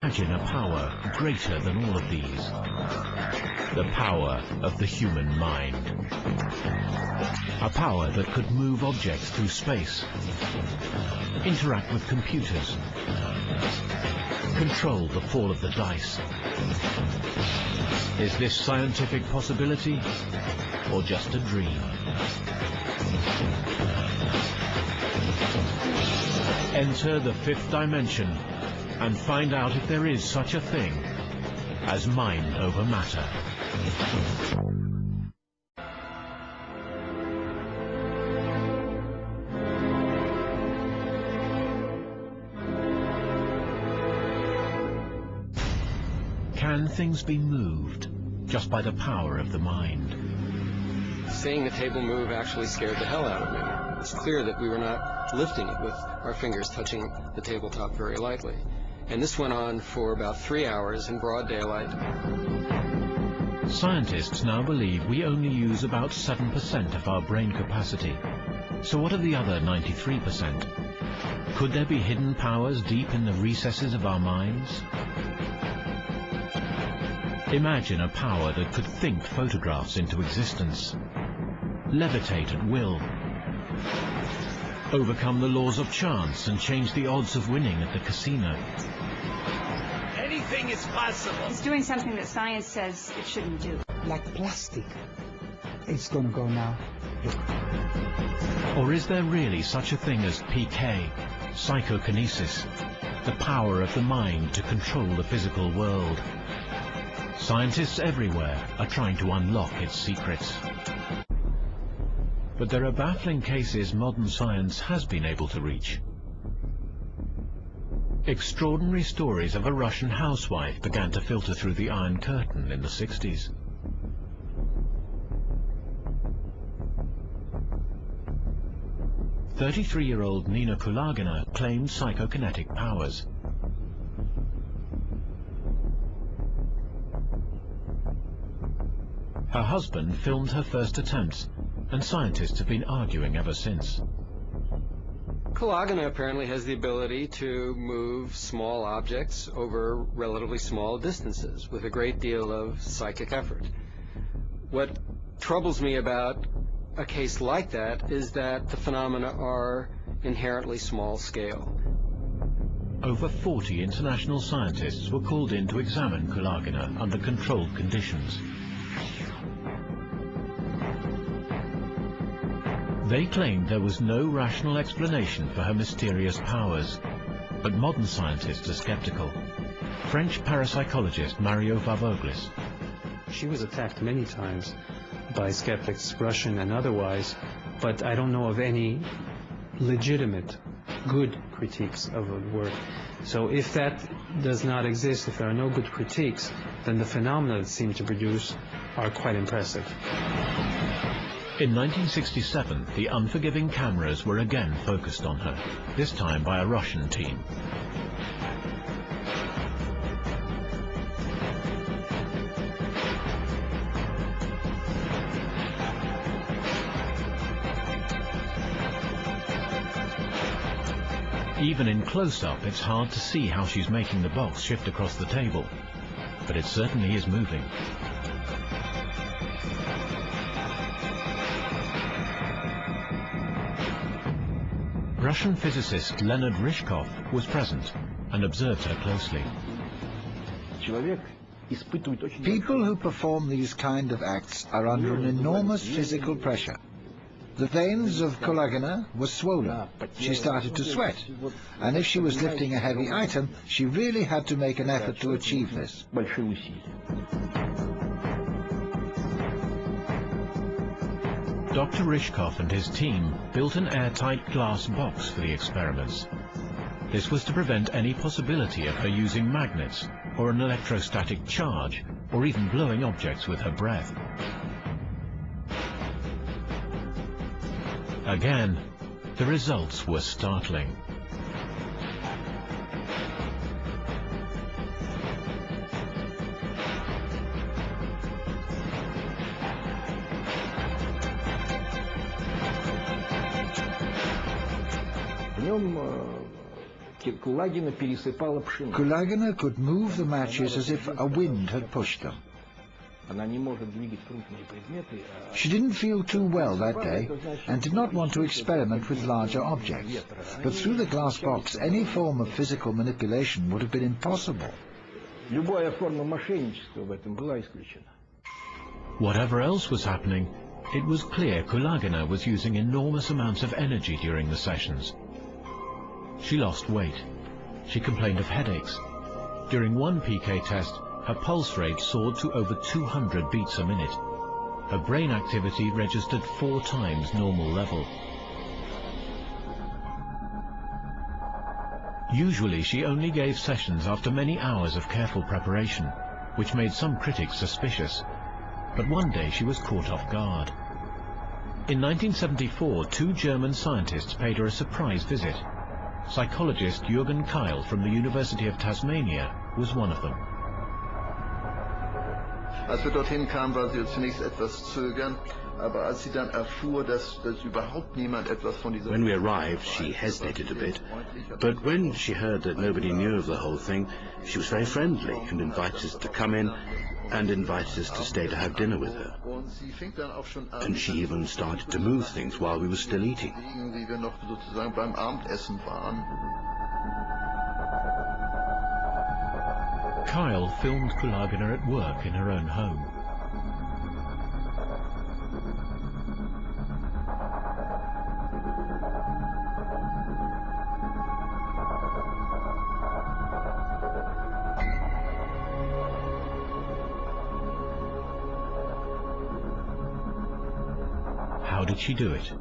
Imagine a power greater than all of these. The power of the human mind. A power that could move objects through space, interact with computers, control the fall of the dice. Is this scientific possibility or just a dream? Enter the fifth dimension and find out if there is such a thing as mind over matter. Can things be moved just by the power of the mind? Seeing the table move actually scared the hell out of me. It's clear that we were not lifting it with our fingers touching the tabletop very lightly. And this went on for about 3 hours in broad daylight. Scientists now believe we only use about 7% of our brain capacity. So what of the other 93%? Could there be hidden powers deep in the recesses of our minds? Imagine a power that could think photographs into existence, levitate at will, overcome the laws of chance and change the odds of winning at the casino. Anything is possible. It's doing something that science says it shouldn't do. Like plastic. It's gonna go now. Look. Or is there really such a thing as PK, psychokinesis, the power of the mind to control the physical world? Scientists everywhere are trying to unlock its secrets. But there are baffling cases modern science has been able to reach. Extraordinary stories of a Russian housewife began to filter through the Iron Curtain in the 60s. "33-year-old Nina Kulagina claimed psychokinetic powers. Her husband filmed her first attempts, and scientists have been arguing ever since. Kulagina apparently has the ability to move small objects over relatively small distances with a great deal of psychic effort. What troubles me about a case like that is that the phenomena are inherently small scale. Over 40 international scientists were called in to examine Kulagina under controlled conditions. They claimed there was no rational explanation for her mysterious powers, but modern scientists are skeptical. French parapsychologist Mario Vavoglis. She was attacked many times by skeptics, Russian and otherwise, but I don't know of any legitimate, good critiques of her work. So if that does not exist, if there are no good critiques, then the phenomena that seem to produce are quite impressive. In 1967, the unforgiving cameras were again focused on her, this time by a Russian team. Even in close-up, it's hard to see how she's making the box shift across the table, but it certainly is moving. Russian physicist Leonid Ryzhkov was present and observed her closely. People who perform these kind of acts are under an enormous physical pressure. The veins of Kulagina were swollen. She started to sweat, and if she was lifting a heavy item, she really had to make an effort to achieve this. Dr. Ryzhkov and his team built an airtight glass box for the experiments. This was to prevent any possibility of her using magnets or an electrostatic charge, or even blowing objects with her breath. Again, the results were startling. Kulagina could move the matches as if a wind had pushed them. She didn't feel too well that day and did not want to experiment with larger objects. But through the glass box, any form of physical manipulation would have been impossible. Whatever else was happening, it was clear Kulagina was using enormous amounts of energy during the sessions. She lost weight. She complained of headaches. During one PK test, her pulse rate soared to over 200 beats a minute. Her brain activity registered 4 times normal level. Usually she only gave sessions after many hours of careful preparation, which made some critics suspicious. But one day she was caught off guard. In 1974, 2 German scientists paid her a surprise visit. Psychologist Jürgen Keil from the University of Tasmania was one of them. Als wir dorthin kamen, war sie zunächst etwas zögernd, aber als sie dann erfuhr, dass überhaupt niemand etwas von dieser... When we arrived, she hesitated a bit, but when she heard that nobody knew of the whole thing, she was very friendly and invited us to come in and invited us to stay to have dinner with her. And she even started to move things while we were still eating. Wie wir noch sozusagen beim Abendessen waren. Kyle filmed Kulagina at work in her own home. How did she do it?